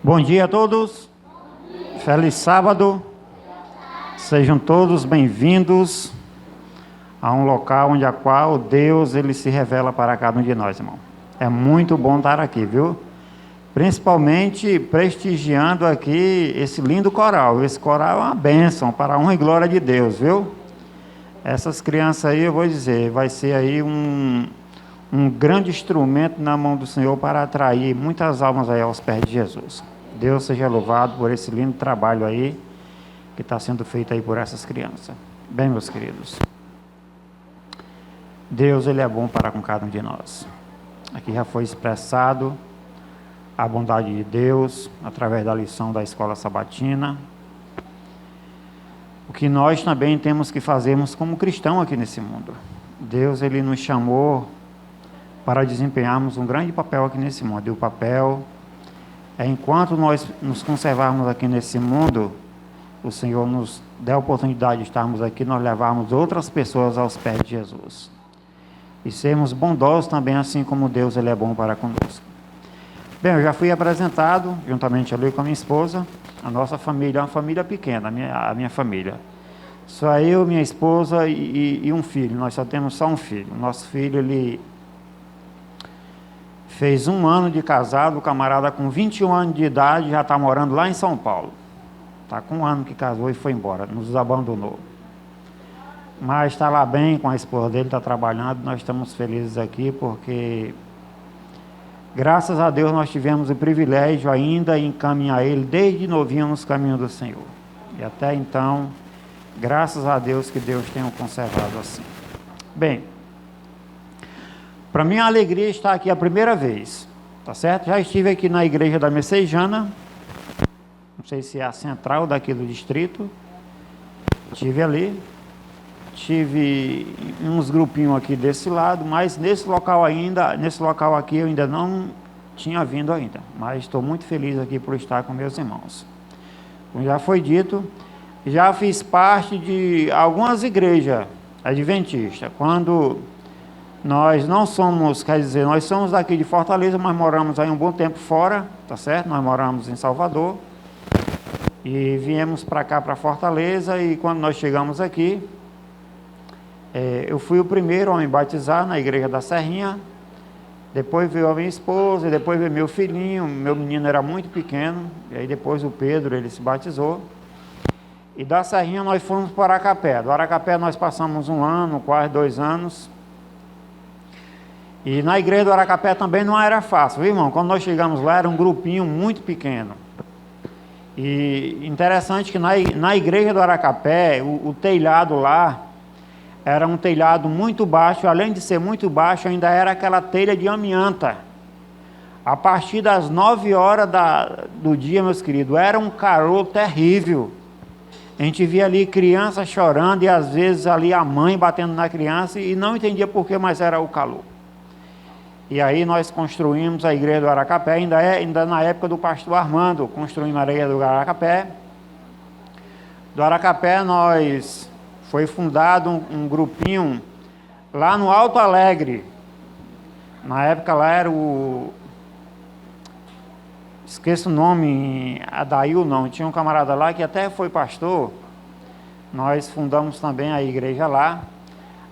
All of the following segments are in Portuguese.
Bom dia a todos. Feliz sábado. Sejam todos bem-vindos a um local onde a qual Deus ele se revela para cada um de nós, irmão. É muito bom estar aqui, viu? Principalmente prestigiando aqui esse lindo coral. Esse coral é uma bênção para a honra e glória de Deus, viu? Essas crianças aí, eu vou dizer, vai ser aí um grande instrumento na mão do Senhor para atrair muitas almas aí aos pés de Jesus. Deus seja louvado por esse lindo trabalho aí que está sendo feito aí por essas crianças. Bem, meus queridos, Deus ele é bom para com cada um de nós. Aqui já foi expressado a bondade de Deus através da lição da escola sabatina. O que nós também temos que fazermos como cristão aqui nesse mundo. Deus ele nos chamou para desempenharmos um grande papel aqui nesse mundo. E o papel é, enquanto nós nos conservarmos aqui nesse mundo, o Senhor nos dá a oportunidade de estarmos aqui, nós levarmos outras pessoas aos pés de Jesus. E sermos bondosos também, assim como Deus ele é bom para conosco. Bem, eu já fui apresentado, juntamente ali com a minha esposa. A nossa família é uma família pequena, a minha família. Só eu, minha esposa e um filho. Nós só temos um filho. O nosso filho, ele fez 1 ano de casado. O camarada com 21 anos de idade já está morando lá em São Paulo. Está com 1 ano que casou e foi embora, nos abandonou. Mas está lá bem com a esposa dele, está trabalhando. Nós estamos felizes aqui porque, graças a Deus, nós tivemos o privilégio ainda de encaminhar ele desde novinho nos caminhos do Senhor. E até então, graças a Deus que Deus tenha o conservado assim. Bem, para mim é uma alegria estar aqui a primeira vez, tá certo? Já estive aqui na igreja da Messejana, não sei se é a central daqui do distrito, estive ali, tive uns grupinhos aqui desse lado, mas nesse local aqui eu ainda não tinha vindo ainda, mas estou muito feliz aqui por estar com meus irmãos. Como já foi dito, já fiz parte de algumas igrejas adventistas, quando nós não somos, quer dizer, nós somos daqui de Fortaleza, mas moramos aí um bom tempo fora, tá certo? Nós moramos em Salvador, e viemos para cá, para Fortaleza, e quando nós chegamos aqui, eu fui o primeiro a me batizar na igreja da Serrinha, depois veio a minha esposa, depois veio meu filhinho, meu menino era muito pequeno, e aí depois o Pedro, ele se batizou, e da Serrinha nós fomos para Aracapé. Do Aracapé nós passamos 1 ano, quase 2 anos, e na igreja do Aracapé também não era fácil, viu, irmão? Quando nós chegamos lá era um grupinho muito pequeno, e interessante que na igreja do Aracapé, o telhado lá, era um telhado muito baixo, além de ser muito baixo, ainda era aquela telha de amianta. A partir das 9 horas do dia, meus queridos, era um calor terrível. A gente via ali criança chorando e às vezes ali a mãe batendo na criança e não entendia por que, mas era o calor. E aí nós construímos a igreja do Aracapé, ainda na época do pastor Armando, construímos a igreja do Aracapé. Do Aracapé foi fundado um grupinho lá no Alto Alegre. Na época lá era esqueço o nome, Adail não, tinha um camarada lá que até foi pastor. Nós fundamos também a igreja lá.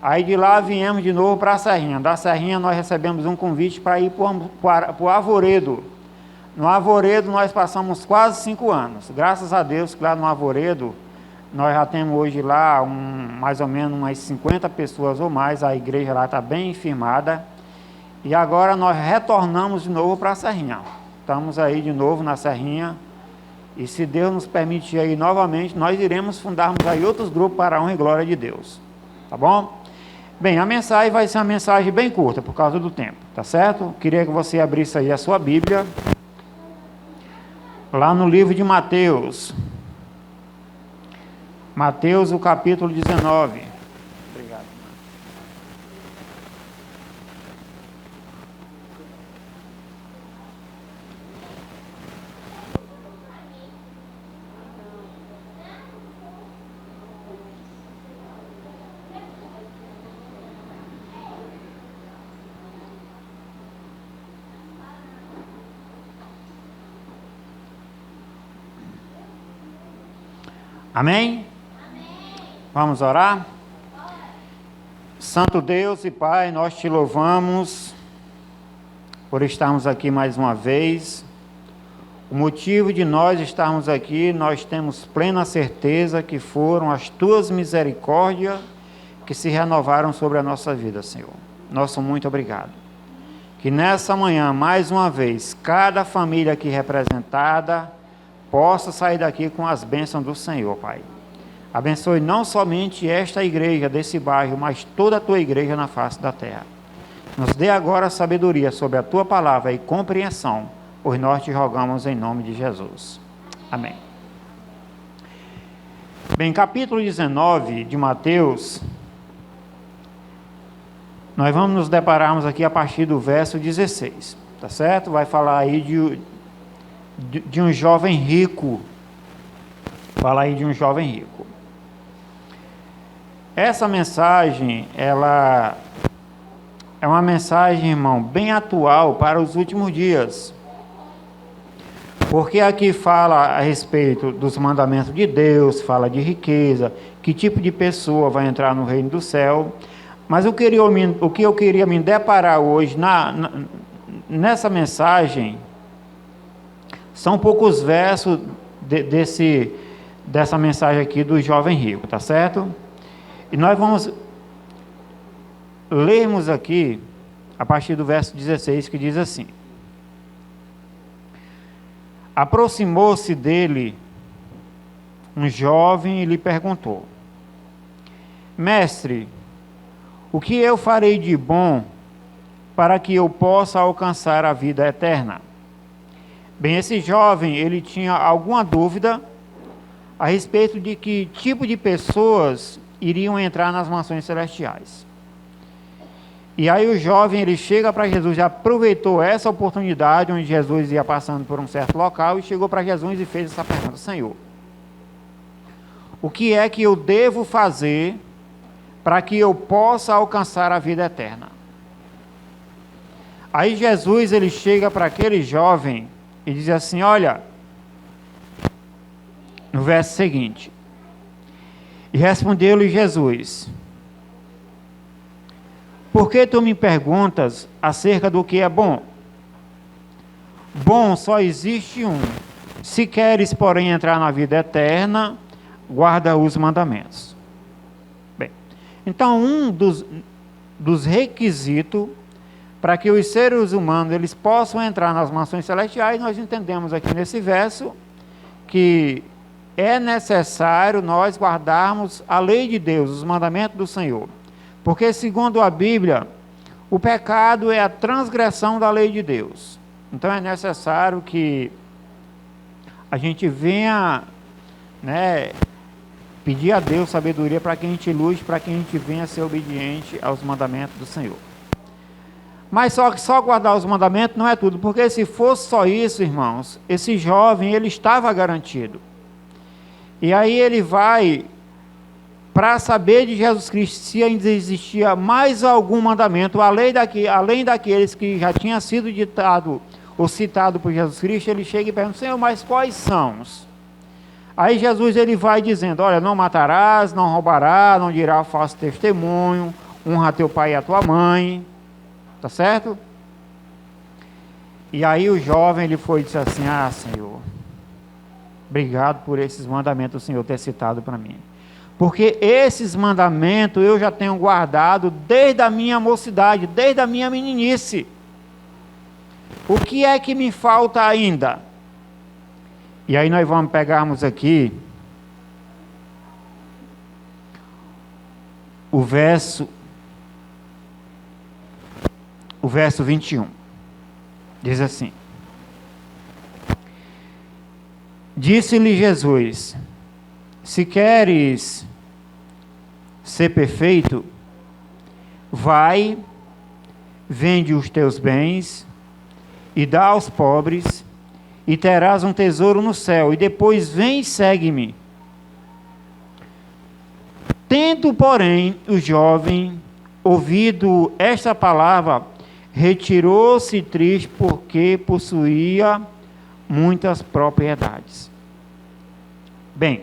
Aí de lá viemos de novo para a Serrinha. Da Serrinha nós recebemos um convite para ir para o Arvoredo. No Arvoredo nós passamos quase 5 anos. Graças a Deus que lá no Arvoredo nós já temos hoje lá mais ou menos umas 50 pessoas ou mais. A igreja lá está bem firmada. E agora nós retornamos de novo para a Serrinha. Estamos aí de novo na Serrinha. E se Deus nos permitir aí novamente, nós iremos fundarmos aí outros grupos para a honra e glória de Deus. Tá bom? Bem, a mensagem vai ser uma mensagem bem curta por causa do tempo, tá certo? Queria que você abrisse aí a sua Bíblia. Lá no livro de Mateus. Mateus, o capítulo 19. Obrigado. Amém? Vamos orar? Santo Deus e Pai, nós te louvamos por estarmos aqui mais uma vez. O motivo de nós estarmos aqui, nós temos plena certeza que foram as tuas misericórdias que se renovaram sobre a nossa vida, Senhor. Nosso muito obrigado. Que nessa manhã, mais uma vez, cada família aqui representada possa sair daqui com as bênçãos do Senhor, Pai. Abençoe não somente esta igreja desse bairro, mas toda a tua igreja na face da terra. Nos dê agora sabedoria sobre a tua palavra e compreensão, pois nós te rogamos em nome de Jesus. Amém. Bem, capítulo 19 de Mateus, nós vamos nos depararmos aqui a partir do verso 16, tá certo? Vai falar aí de um jovem rico. Fala aí de um jovem rico. Essa mensagem, ela é uma mensagem, irmão, bem atual para os últimos dias. Porque aqui fala a respeito dos mandamentos de Deus, fala de riqueza, que tipo de pessoa vai entrar no reino do céu. Mas o que eu queria me deparar hoje nessa mensagem são poucos versos dessa mensagem aqui do jovem rico, tá certo? E nós vamos lermos aqui a partir do verso 16, que diz assim: aproximou-se dele um jovem e lhe perguntou: Mestre, o que eu farei de bom para que eu possa alcançar a vida eterna? Bem, esse jovem, ele tinha alguma dúvida a respeito de que tipo de pessoas iriam entrar nas mansões celestiais. E aí o jovem, ele chega para Jesus, já aproveitou essa oportunidade onde Jesus ia passando por um certo local e chegou para Jesus e fez essa pergunta: Senhor, o que é que eu devo fazer para que eu possa alcançar a vida eterna? Aí Jesus, ele chega para aquele jovem e diz assim: olha, no verso seguinte: e respondeu-lhe Jesus: por que tu me perguntas acerca do que é bom? Bom só existe um. Se queres, porém, entrar na vida eterna, guarda os mandamentos. Bem, então um dos requisitos para que os seres humanos eles possam entrar nas mansões celestiais, nós entendemos aqui nesse verso que é necessário nós guardarmos a lei de Deus, os mandamentos do Senhor. Porque, segundo a Bíblia, o pecado é a transgressão da lei de Deus. Então é necessário que a gente venha, pedir a Deus sabedoria para que a gente lute, para que a gente venha ser obediente aos mandamentos do Senhor. Mas só guardar os mandamentos não é tudo, porque se fosse só isso, irmãos, esse jovem, ele estava garantido. E aí ele vai para saber de Jesus Cristo se ainda existia mais algum mandamento, além daqueles que já tinha sido ditado ou citado por Jesus Cristo. Ele chega e pergunta: Senhor, mas quais são? Aí Jesus, ele vai dizendo: olha, não matarás, não roubarás, não dirás falso testemunho, honra teu pai e a tua mãe. Tá certo? E aí o jovem, ele foi e disse assim: ah, Senhor, obrigado por esses mandamentos o Senhor ter citado para mim. Porque esses mandamentos eu já tenho guardado desde a minha mocidade, desde a minha meninice. O que é que me falta ainda? E aí nós vamos pegarmos aqui o verso 21. Diz assim: disse-lhe Jesus: se queres ser perfeito, vai, vende os teus bens e dá aos pobres, e terás um tesouro no céu, e depois vem e segue-me. Tendo, porém, o jovem ouvido esta palavra, retirou-se triste, porque possuía muitas propriedades. Bem,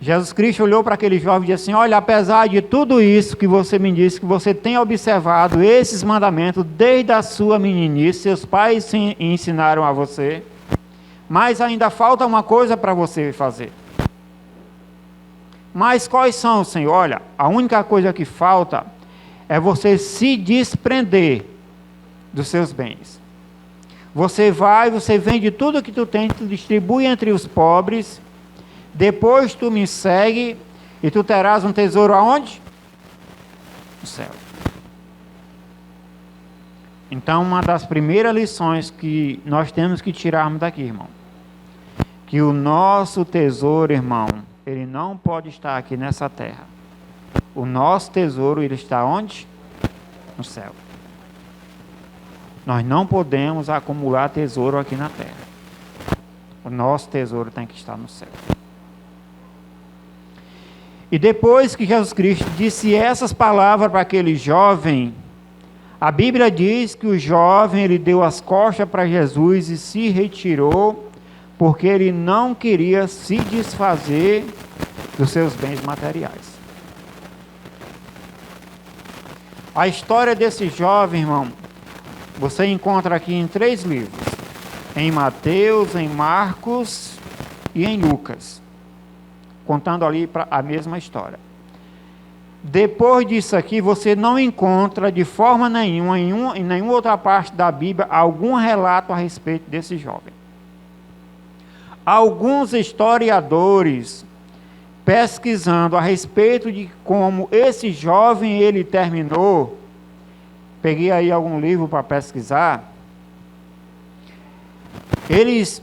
Jesus Cristo olhou para aquele jovem e disse assim: olha, apesar de tudo isso que você me disse, que você tem observado esses mandamentos desde a sua meninice, seus pais ensinaram a você, mas ainda falta uma coisa para você fazer. Mas quais são, Senhor? Olha, a única coisa que falta é você se desprender dos seus bens. Você vende tudo que tu tem, tu distribui entre os pobres, depois tu me segue e tu terás um tesouro aonde? No céu. Então, uma das primeiras lições que nós temos que tirarmos daqui, irmão, que o nosso tesouro, irmão, ele não pode estar aqui nessa terra. O nosso tesouro, ele está onde? No céu. Nós não podemos acumular tesouro aqui na terra. O nosso tesouro tem que estar no céu. E depois que Jesus Cristo disse essas palavras para aquele jovem, a Bíblia diz que o jovem ele deu as costas para Jesus e se retirou, porque ele não queria se desfazer dos seus bens materiais. A história desse jovem, irmão, você encontra aqui em 3 livros: em Mateus, em Marcos e em Lucas, contando ali a mesma história. Depois disso aqui, você não encontra de forma nenhuma, em nenhuma outra parte da Bíblia, algum relato a respeito desse jovem. Alguns historiadores, pesquisando a respeito de como esse jovem ele terminou, peguei aí algum livro para pesquisar, eles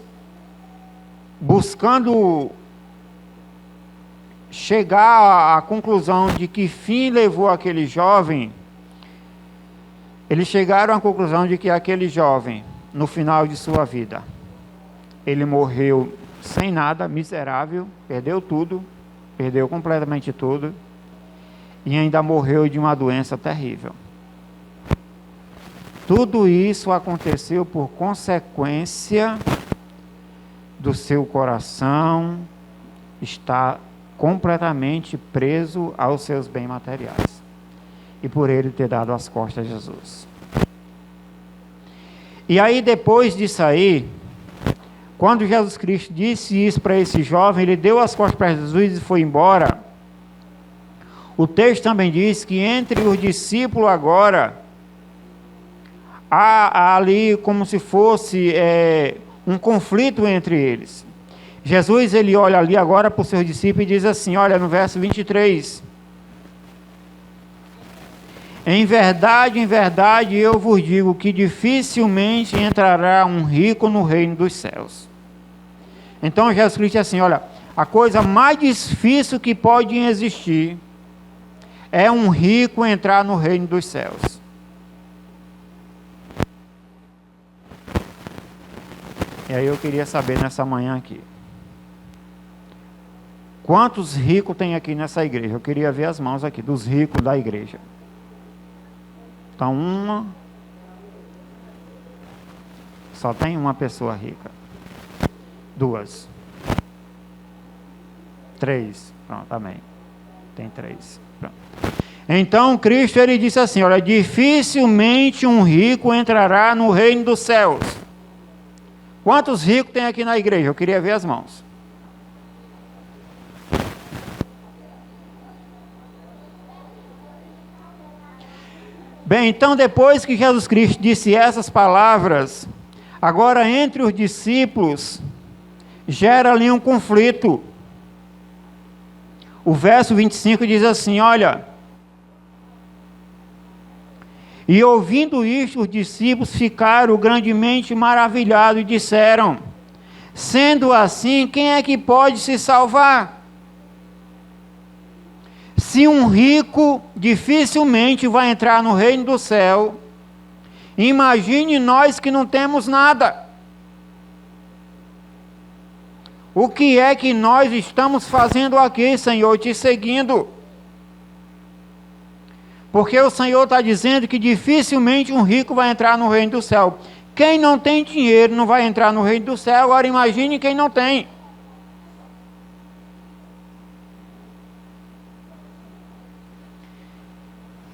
buscando chegar à conclusão de que fim levou aquele jovem, eles chegaram à conclusão de que aquele jovem, no final de sua vida, ele morreu sem nada, miserável, perdeu tudo, perdeu completamente tudo, e ainda morreu de uma doença terrível. Tudo isso aconteceu por consequência do seu coração estar completamente preso aos seus bens materiais, e por ele ter dado as costas a Jesus. E aí, depois disso aí, quando Jesus Cristo disse isso para esse jovem, ele deu as costas para Jesus e foi embora. O texto também diz que entre os discípulos agora, há ali como se fosse um conflito entre eles. Jesus, ele olha ali agora para os seus discípulos e diz assim, olha no verso 23. Em verdade, eu vos digo que dificilmente entrará um rico no reino dos céus. Então Jesus Cristo diz assim, olha, a coisa mais difícil que pode existir é um rico entrar no reino dos céus. E aí eu queria saber nessa manhã aqui, quantos ricos tem aqui nessa igreja? Eu queria ver as mãos aqui, dos ricos da igreja. Então só tem uma pessoa rica. 2. 3. Pronto, amém. Tem 3. Pronto. Então Cristo ele disse assim, olha, dificilmente um rico entrará no reino dos céus. Quantos ricos tem aqui na igreja? Eu queria ver as mãos. Bem, então depois que Jesus Cristo disse essas palavras, agora entre os discípulos, gera ali um conflito. O verso 25 diz assim, olha, e ouvindo isto, os discípulos ficaram grandemente maravilhados e disseram, sendo assim, quem é que pode se salvar? Se um rico dificilmente vai entrar no reino do céu, imagine nós que não temos nada. O que é que nós estamos fazendo aqui, Senhor, te seguindo? Porque o Senhor está dizendo que dificilmente um rico vai entrar no reino do céu. Quem não tem dinheiro não vai entrar no reino do céu, agora imagine quem não tem.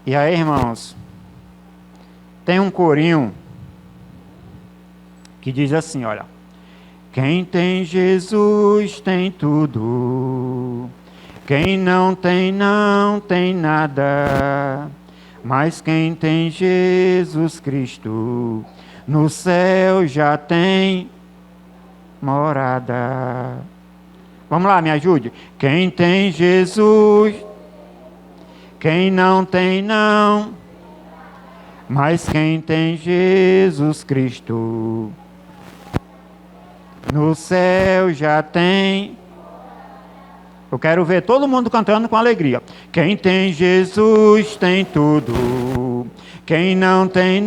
E aí, irmãos, tem um corinho que diz assim, olha: quem tem Jesus tem tudo, quem não tem nada, mas quem tem Jesus Cristo, no céu já tem morada. Vamos lá, me ajude. Quem tem Jesus, quem não tem não, mas quem tem Jesus Cristo, no céu já tem. Eu quero ver todo mundo cantando com alegria. Quem tem Jesus tem tudo, quem não tem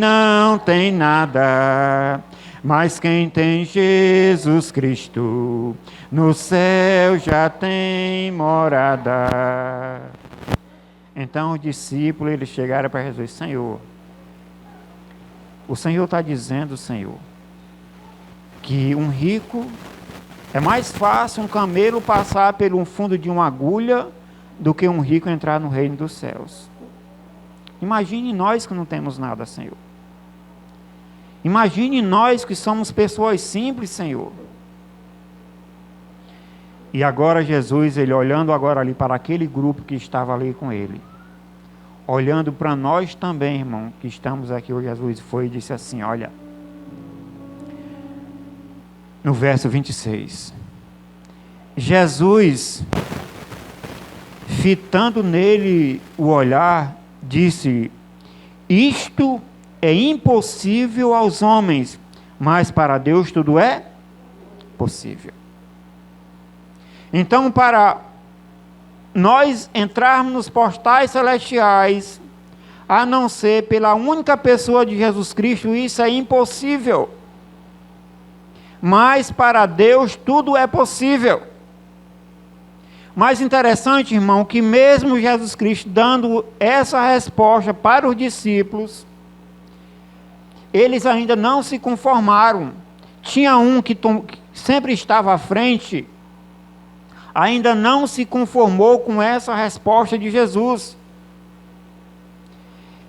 nada, mas quem tem Jesus Cristo, no céu já tem morada. Então os discípulos, eles chegaram para Jesus: Senhor, o Senhor está dizendo, Senhor, que um rico, é mais fácil um camelo passar pelo fundo de uma agulha do que um rico entrar no reino dos céus. Imagine nós que não temos nada, Senhor. Imagine nós que somos pessoas simples, Senhor. E agora Jesus, ele olhando agora ali para aquele grupo que estava ali com ele, olhando para nós também, irmão, que estamos aqui hoje, Jesus foi e disse assim, olha, no verso 26, Jesus, fitando nele o olhar, disse: isto é impossível aos homens, mas para Deus tudo é possível. Então, para nós entrarmos nos portais celestiais, a não ser pela única pessoa de Jesus Cristo, isso é impossível. Mas para Deus tudo é possível. Mais interessante, irmão, que mesmo Jesus Cristo dando essa resposta para os discípulos, eles ainda não se conformaram. Tinha um que sempre estava à frente, ainda não se conformou com essa resposta de Jesus.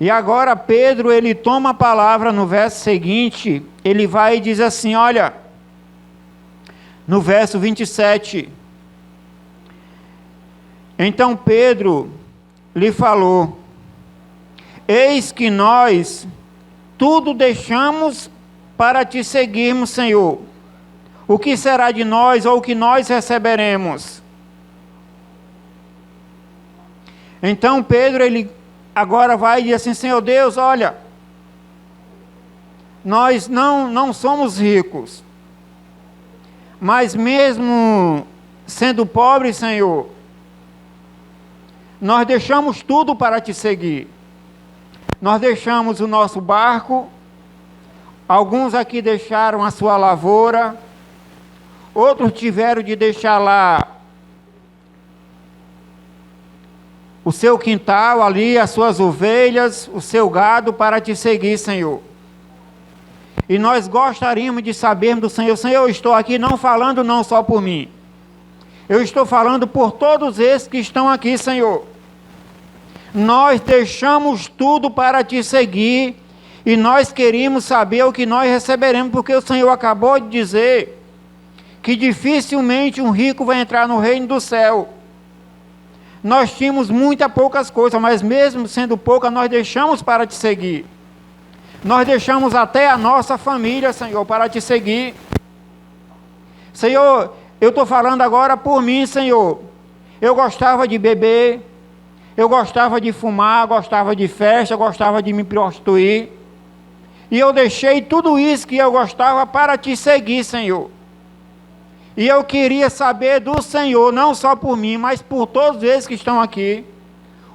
E agora Pedro, ele toma a palavra no verso seguinte, ele vai e diz assim, olha, no verso 27, então Pedro lhe falou, eis que nós tudo deixamos para te seguirmos, Senhor. O que será de nós ou o que nós receberemos? Então Pedro, ele agora vai e diz assim, Senhor Deus, olha, nós não somos ricos, mas mesmo sendo pobres, Senhor, nós deixamos tudo para te seguir. Nós deixamos o nosso barco, alguns aqui deixaram a sua lavoura, outros tiveram de deixar lá o seu quintal ali, as suas ovelhas, o seu gado para te seguir, Senhor. E nós gostaríamos de sabermos do Senhor, Senhor, eu estou aqui não falando não só por mim, eu estou falando por todos esses que estão aqui, Senhor. Nós deixamos tudo para te seguir, e nós queríamos saber o que nós receberemos, porque o Senhor acabou de dizer que dificilmente um rico vai entrar no reino do céu. Nós tínhamos poucas coisas, mas mesmo sendo poucas, nós deixamos para te seguir. Nós deixamos até a nossa família, Senhor, para te seguir. Senhor, eu estou falando agora por mim, Senhor. Eu gostava de beber, eu gostava de fumar, gostava de festa, gostava de me prostituir. E eu deixei tudo isso que eu gostava para te seguir, Senhor. E eu queria saber do Senhor, não só por mim, mas por todos eles que estão aqui,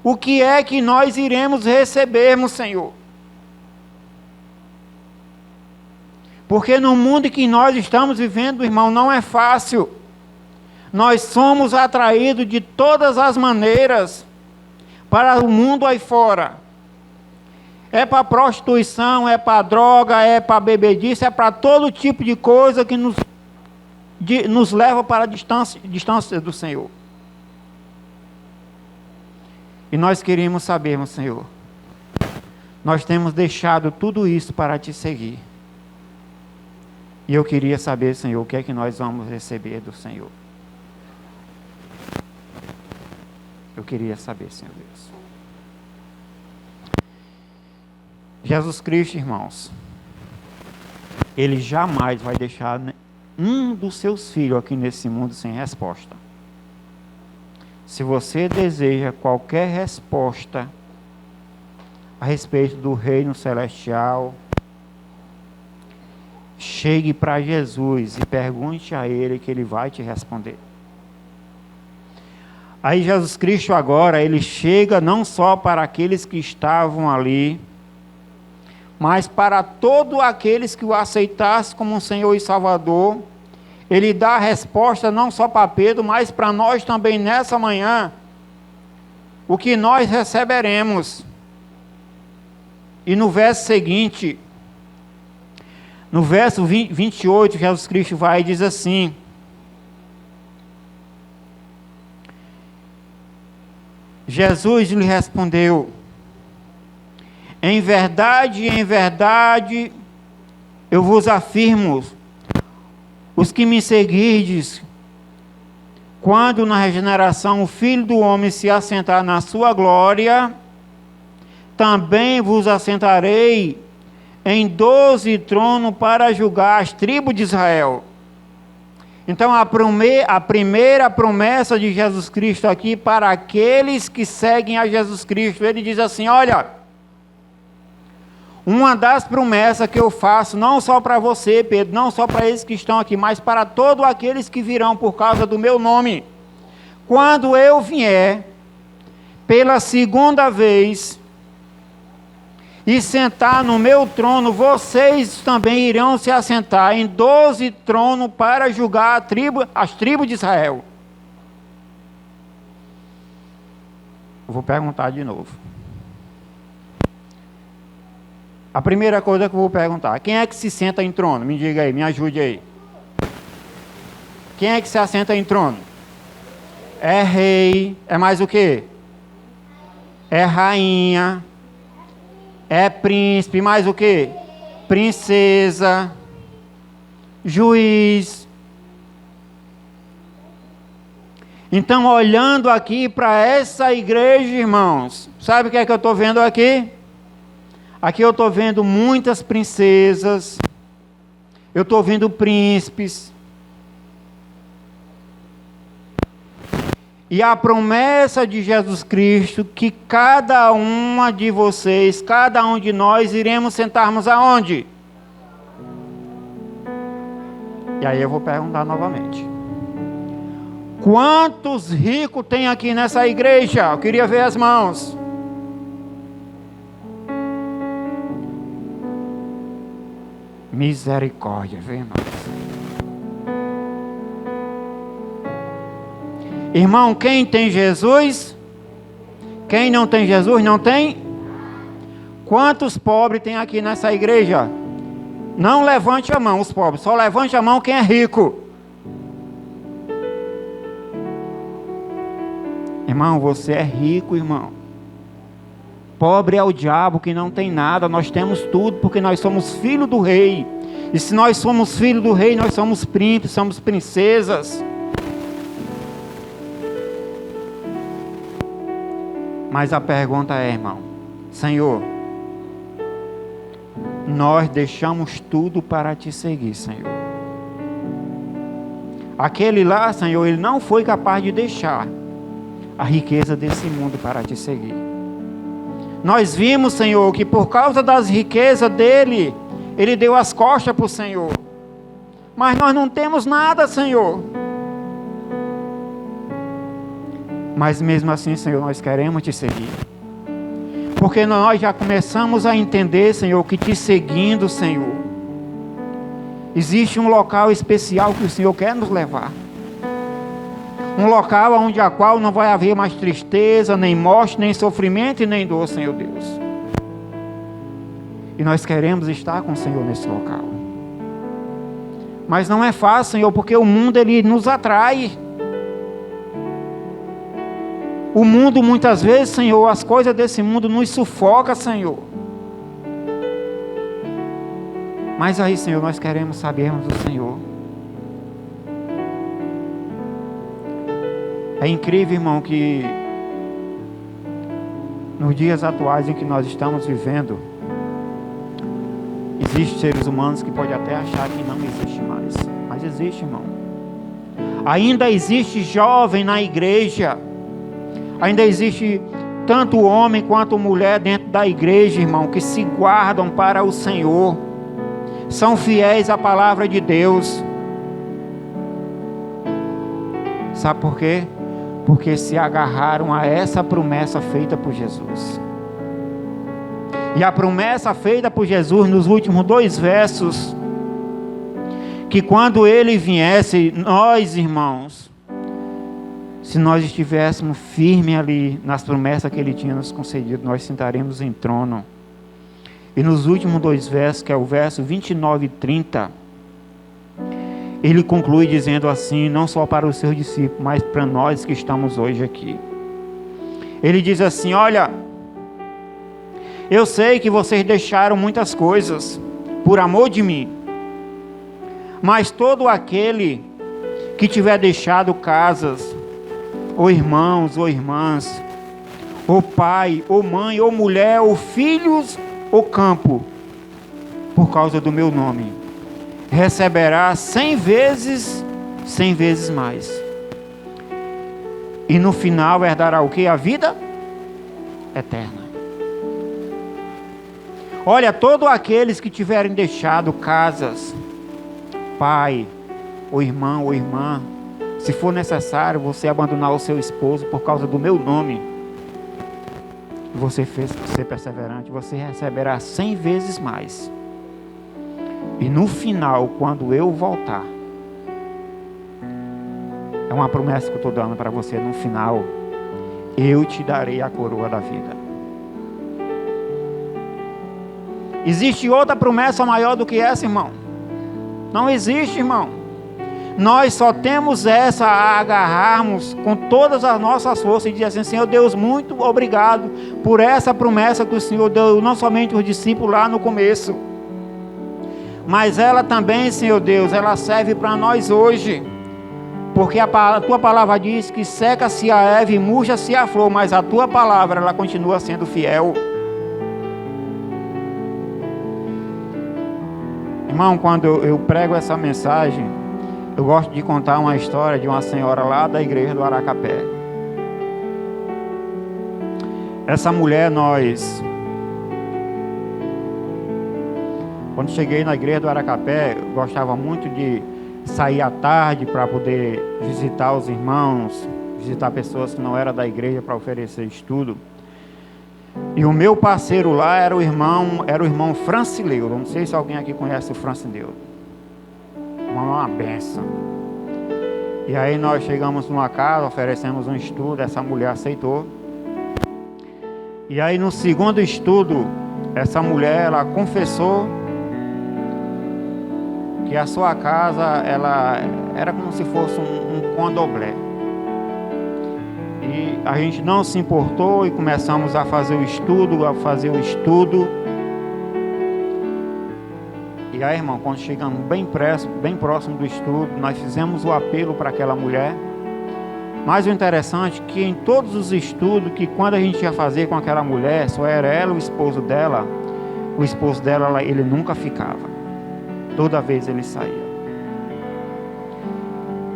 o que é que nós iremos recebermos, Senhor. Porque no mundo que nós estamos vivendo, irmão, não é fácil. Nós somos atraídos de todas as maneiras para o mundo aí fora. É para prostituição, é para droga, é para bebedice, é para todo tipo de coisa que nos leva para a distância do Senhor. E nós queríamos saber, meu Senhor, nós temos deixado tudo isso para te seguir. E eu queria saber, Senhor, o que é que nós vamos receber do Senhor. Eu queria saber, Senhor Deus. Jesus Cristo, irmãos, Ele jamais vai deixar um dos seus filhos aqui nesse mundo sem resposta. Se você deseja qualquer resposta a respeito do reino celestial, chegue para Jesus e pergunte a Ele que Ele vai te responder. Aí Jesus Cristo agora, Ele chega não só para aqueles que estavam ali, mas para todos aqueles que o aceitassem como Senhor e Salvador. Ele dá a resposta não só para Pedro, mas para nós também nessa manhã, o que nós receberemos. E no verso seguinte, no verso 28, Jesus Cristo vai e diz assim: Jesus lhe respondeu: em verdade, eu vos afirmo, os que me seguirdes, quando na regeneração o Filho do Homem se assentar na sua glória, também vos assentarei em 12 tronos para julgar as tribos de Israel. Então a primeira promessa de Jesus Cristo aqui para aqueles que seguem a Jesus Cristo, Ele diz assim: olha, uma das promessas que eu faço, não só para você, Pedro, não só para eles que estão aqui, mas para todos aqueles que virão por causa do meu nome. Quando eu vier, pela segunda vez, e sentar no meu trono, vocês também irão se assentar em 12 tronos para julgar as tribos de Israel. Eu vou perguntar de novo. A primeira coisa que eu vou perguntar: quem é que se senta em trono? Me diga aí, me ajude aí. Quem é que se assenta em trono? É rei. É mais o quê? É rainha. É príncipe. Mais o quê? Princesa. Juiz. Então, olhando aqui para essa igreja, irmãos, sabe o que é que eu estou vendo aqui? Aqui eu estou vendo muitas princesas, eu estou vendo príncipes. E a promessa de Jesus Cristo, que cada uma de vocês, cada um de nós, iremos sentarmos aonde? E aí eu vou perguntar novamente: quantos ricos tem aqui nessa igreja? Eu queria ver as mãos. Misericórdia, viu, irmãos? Irmão, quem tem Jesus? Quem não tem Jesus, não tem? Quantos pobres tem aqui nessa igreja? Não levante a mão os pobres, só levante a mão quem é rico. Irmão, você é rico, irmão. Pobre é o diabo que não tem nada, nós temos tudo porque nós somos filhos do rei. E se nós somos filhos do rei, nós somos príncipes, somos princesas. Mas a pergunta é, irmão: Senhor, nós deixamos tudo para te seguir, Senhor. Aquele lá, Senhor, ele não foi capaz de deixar a riqueza desse mundo para te seguir. Nós vimos, Senhor, que por causa das riquezas dele, ele deu as costas para o Senhor. Mas nós não temos nada, Senhor. Mas mesmo assim, Senhor, nós queremos te seguir. Porque nós já começamos a entender, Senhor, que te seguindo, Senhor, existe um local especial que o Senhor quer nos levar. Um local onde a qual não vai haver mais tristeza, nem morte, nem sofrimento e nem dor, Senhor Deus. E nós queremos estar com o Senhor nesse local. Mas não é fácil, Senhor, porque o mundo ele nos atrai. O mundo muitas vezes, Senhor, as coisas desse mundo nos sufoca, Senhor. Mas aí, Senhor, nós queremos sabermos do Senhor. É incrível, irmão, que nos dias atuais em que nós estamos vivendo, existem seres humanos que podem até achar que não existe mais. Mas existe, irmão. Ainda existe jovem na igreja. Ainda existe tanto homem quanto mulher dentro da igreja, irmão, que se guardam para o Senhor. São fiéis à palavra de Deus. Sabe por quê? Porque se agarraram a essa promessa feita por Jesus. E a promessa feita por Jesus nos últimos 2 versos, que quando Ele viesse, nós, irmãos, se nós estivéssemos firmes ali nas promessas que Ele tinha nos concedido, nós sentaremos em trono. E nos últimos 2 versos, que é o verso 29 e 30, Ele conclui dizendo assim, não só para os seus discípulos, mas para nós que estamos hoje aqui. Ele diz assim: olha, eu sei que vocês deixaram muitas coisas por amor de mim, mas todo aquele que tiver deixado casas, ou irmãos, ou irmãs, ou pai, ou mãe, ou mulher, ou filhos, ou campo, por causa do meu nome, receberá 100 vezes mais. E no final herdará o que? A vida eterna. Olha, todos aqueles que tiverem deixado casas, pai, ou irmão, ou irmã, se for necessário você abandonar o seu esposo por causa do meu nome, você fez ser perseverante, você receberá 100 vezes mais. E no final, quando eu voltar, é uma promessa que eu estou dando para você, no final, eu te darei a coroa da vida. Existe outra promessa maior do que essa, irmão? Não existe, irmão. Nós só temos essa a agarrarmos com todas as nossas forças e dizer assim: Senhor Deus, muito obrigado por essa promessa que o Senhor deu, não somente os discípulos lá no começo, mas ela também, Senhor Deus, ela serve para nós hoje, porque a tua palavra diz que seca-se a erva e murcha-se a flor, mas a tua palavra, ela continua sendo fiel. Irmão, quando eu prego essa mensagem, eu gosto de contar uma história de uma senhora lá da igreja do Aracapé. Essa mulher, quando cheguei na igreja do Aracapé, eu gostava muito de sair à tarde para poder visitar os irmãos, visitar pessoas que não eram da igreja para oferecer estudo. E o meu parceiro lá era o irmão Francileu. Não sei se alguém aqui conhece o Francileu. Uma benção. E aí nós chegamos numa casa, oferecemos um estudo, essa mulher aceitou. E aí no segundo estudo, essa mulher, ela confessou que a sua casa, ela era como se fosse um candomblé. E a gente não se importou e começamos a fazer o estudo, E aí, irmão, quando chegamos bem próximo do estudo, nós fizemos o apelo para aquela mulher. Mas o interessante é que em todos os estudos, que quando a gente ia fazer com aquela mulher, só era ela, o esposo dela, ele nunca ficava. Toda vez ele saía.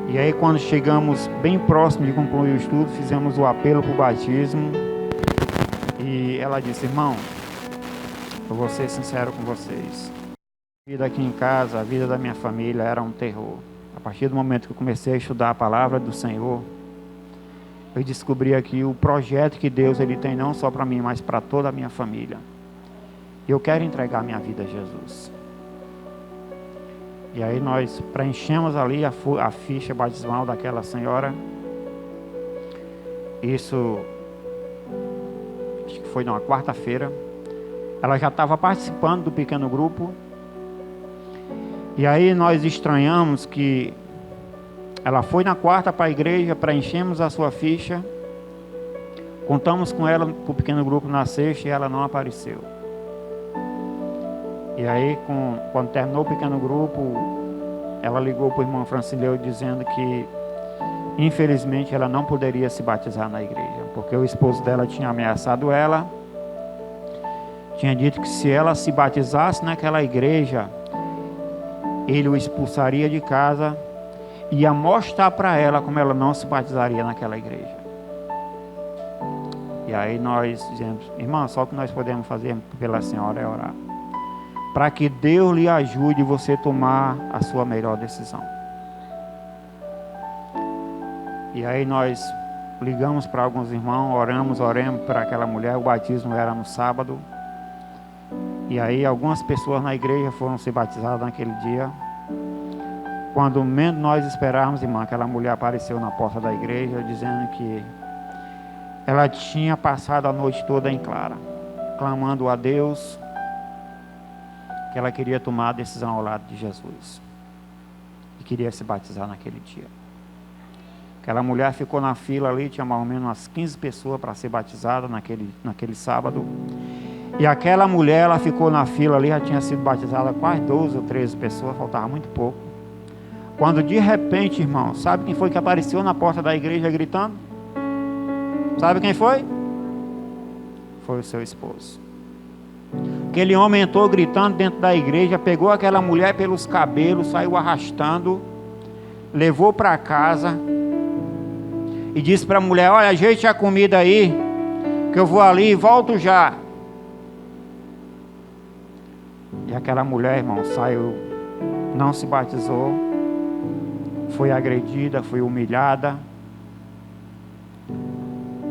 E aí, quando chegamos bem próximo de concluir o estudo, fizemos o apelo para o batismo. E ela disse: irmão, eu vou ser sincero com vocês. A vida aqui em casa, a vida da minha família era um terror. A partir do momento que eu comecei a estudar a palavra do Senhor, eu descobri aqui o projeto que Deus ele tem não só para mim, mas para toda a minha família. E eu quero entregar minha vida a Jesus. E aí nós preenchemos ali a ficha batismal daquela senhora. Isso, acho que foi numa quarta-feira. Ela já estava participando do pequeno grupo. E aí nós estranhamos que ela foi na quarta para a igreja, preenchemos a sua ficha. Contamos com ela para o pequeno grupo na sexta e ela não apareceu. E aí, quando terminou o pequeno grupo, ela ligou para o irmão Francileu dizendo que, infelizmente, ela não poderia se batizar na igreja, porque o esposo dela tinha ameaçado ela, tinha dito que se ela se batizasse naquela igreja, ele o expulsaria de casa e ia mostrar para ela como ela não se batizaria naquela igreja. E aí nós dizemos, irmã, só o que nós podemos fazer pela senhora é orar, para que Deus lhe ajude você a tomar a sua melhor decisão. E aí nós ligamos para alguns irmãos, oramos para aquela mulher. O batismo era no sábado. E aí algumas pessoas na igreja foram se batizadas naquele dia. Quando menos nós esperávamos, irmã, aquela mulher apareceu na porta da igreja dizendo que ela tinha passado a noite toda em clara, clamando a Deus que ela queria tomar a decisão ao lado de Jesus e queria se batizar naquele dia. Aquela mulher ficou na fila ali, tinha mais ou menos umas 15 pessoas para ser batizada naquele sábado. E aquela mulher, ela ficou na fila ali, já tinha sido batizada quase 12 ou 13 pessoas, faltava muito pouco. Quando de repente, irmão, sabe quem foi que apareceu na porta da igreja gritando? Sabe quem foi? Foi o seu esposo. Aquele homem entrou gritando dentro da igreja, pegou aquela mulher pelos cabelos, saiu arrastando, levou para casa e disse para a mulher, olha, ajeite a comida aí, que eu vou ali e volto já. E aquela mulher, irmão, saiu, não se batizou, foi agredida, foi humilhada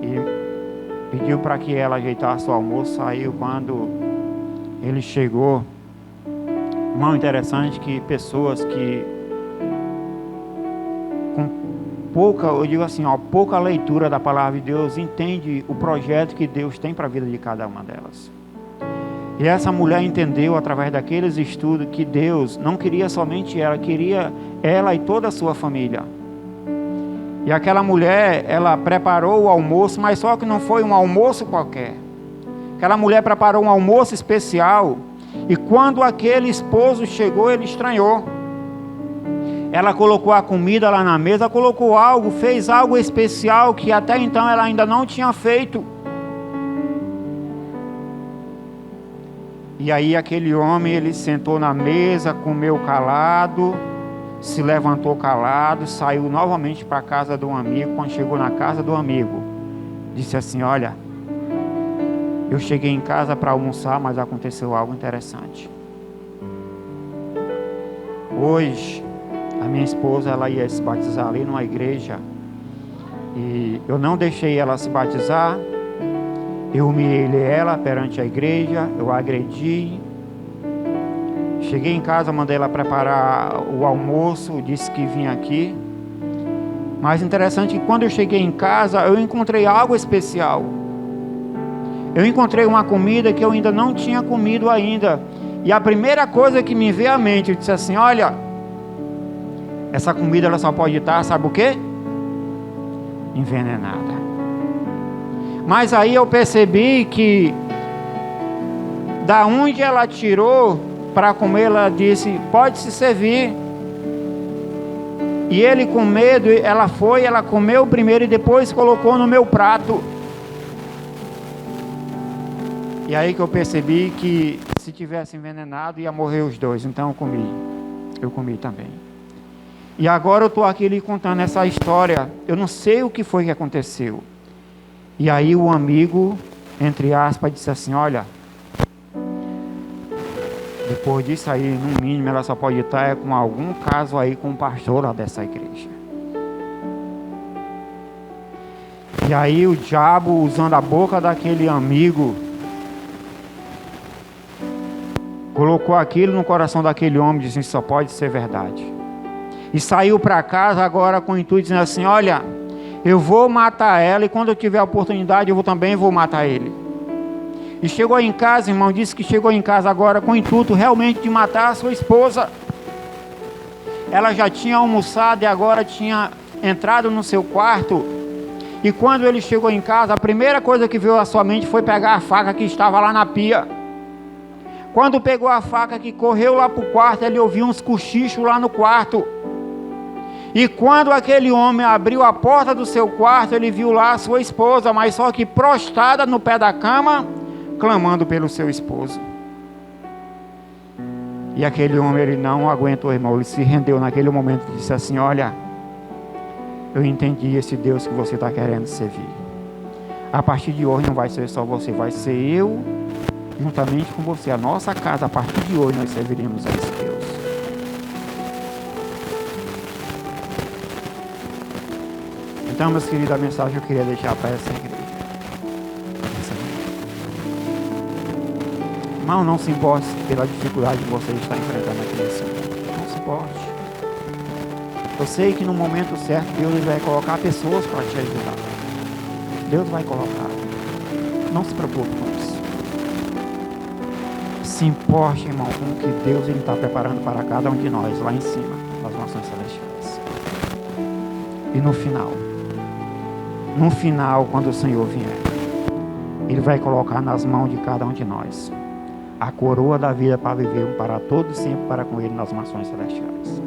e pediu para que ela ajeitasse o almoço. Saiu. Quando ele chegou, irmão, interessante que pessoas que com pouca, eu digo assim, pouca leitura da palavra de Deus, entende o projeto que Deus tem para a vida de cada uma delas. E essa mulher entendeu através daqueles estudos que Deus não queria somente ela, queria ela e toda a sua família. E aquela mulher, ela preparou o almoço, mas só que não foi um almoço qualquer. Aquela mulher preparou um almoço especial, e quando aquele esposo chegou, ele estranhou. Ela colocou a comida lá na mesa, colocou algo, fez algo especial que até então ela ainda não tinha feito. E aí aquele homem, ele sentou na mesa, comeu calado, se levantou calado, saiu novamente para a casa do amigo. Quando chegou na casa do amigo, disse assim, olha, eu cheguei em casa para almoçar, mas aconteceu algo interessante. Hoje, a minha esposa, ela ia se batizar ali numa igreja, e eu não deixei ela se batizar. Eu humilhei ela perante a igreja, eu a agredi. Cheguei em casa, mandei ela preparar o almoço, disse que vinha aqui. Mas interessante que quando eu cheguei em casa, eu encontrei algo especial. Eu encontrei uma comida que eu ainda não tinha comido ainda. E a primeira coisa que me veio à mente, eu disse assim, olha, essa comida ela só pode estar, sabe o quê? Envenenada. Mas aí eu percebi que da onde ela tirou para comer, ela disse, pode se servir. E ele, com medo, ela comeu primeiro e depois colocou no meu prato. E aí que eu percebi que se tivesse envenenado ia morrer os dois. Então eu comi também. E agora eu estou aqui lhe contando essa história. Eu não sei o que foi que aconteceu. E aí o amigo, entre aspas, disse assim, olha, depois disso aí, no mínimo, ela só pode estar com algum caso aí com o pastor lá dessa igreja. E aí o diabo, usando a boca daquele amigo, colocou aquilo no coração daquele homem, dizendo, só pode ser verdade. E saiu para casa agora com o intuito, dizendo assim, olha, eu vou matar ela, e quando eu tiver a oportunidade, eu também vou matar ele. E chegou em casa, irmão, disse que chegou em casa agora com o intuito realmente de matar a sua esposa. Ela já tinha almoçado e agora tinha entrado no seu quarto. E quando ele chegou em casa, a primeira coisa que veio à sua mente foi pegar a faca que estava lá na pia. Quando pegou a faca que correu lá para o quarto, ele ouviu uns cochichos lá no quarto. E quando aquele homem abriu a porta do seu quarto, ele viu lá a sua esposa, mas só que prostrada no pé da cama, clamando pelo seu esposo. E aquele homem, ele não aguentou, irmão, ele se rendeu naquele momento e disse assim: olha, eu entendi esse Deus que você está querendo servir. A partir de hoje não vai ser só você, vai ser eu, juntamente com você. A nossa casa, a partir de hoje, nós serviremos a esse Deus. Então, meus queridos, a mensagem eu queria deixar para essa igreja. Irmão, não se importe pela dificuldade que você está enfrentando aqui nesse mundo. Não se importe. Eu sei que no momento certo Deus vai colocar pessoas para te ajudar. Deus vai colocar. Não se preocupe com isso. Se importe, irmão, com o que Deus está preparando para cada um de nós lá em cima, nas nações celestiais. E no final, quando o Senhor vier, Ele vai colocar nas mãos de cada um de nós a coroa da vida para viver para todo sempre para com Ele nas nações celestiais.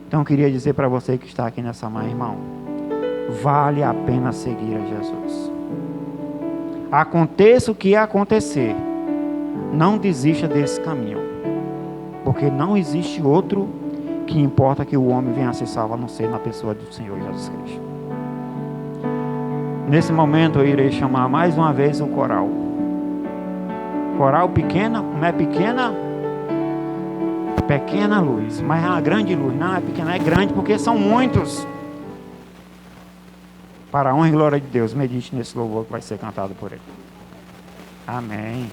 Então eu queria dizer para você que está aqui nessa manhã, irmão, vale a pena seguir a Jesus. Aconteça o que acontecer, não desista desse caminho, porque não existe outro que importa que o homem venha a ser salvo, a não ser na pessoa do Senhor Jesus Cristo. Nesse momento eu irei chamar mais uma vez o coral. Coral pequena, como é pequena? Pequena luz, mas é uma grande luz. Não é pequena, é grande, porque são muitos. Para a honra e glória de Deus, medite nesse louvor que vai ser cantado por Ele. Amém.